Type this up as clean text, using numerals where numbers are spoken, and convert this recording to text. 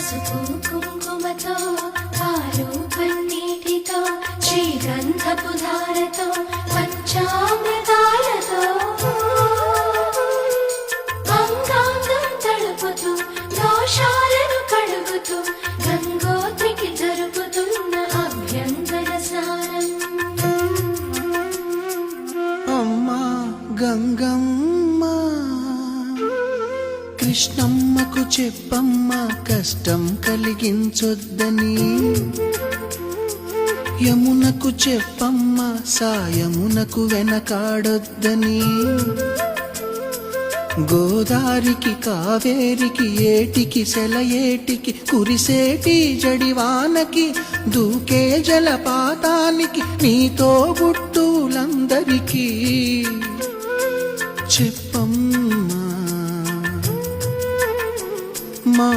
పసుపు కుంకుమతో పాలు పన్నీటితో శ్రీగంధపు ధారతో పంచామృతాలతో అంగాంగం తడుపుతూ దోషాలను కడుగుతూ గంగోత్రికి జరుపుతున్న అభ్యంగన స్నానం. అమ్మా గంగమ్మ, కృష్ణమ్మకు చెప్పమ్మా కష్టం కలిగించొద్దని, యమునకు చెప్పమ్మా సాయమునకు వెనకాడొద్దని, గోదారికి కావేరికి ఏటికి సెలయేటికి కురిసేటి జడివానకి దూకే జలపాతానికి నీతో బుట్టులందరికీ చెప్పమ్మా మా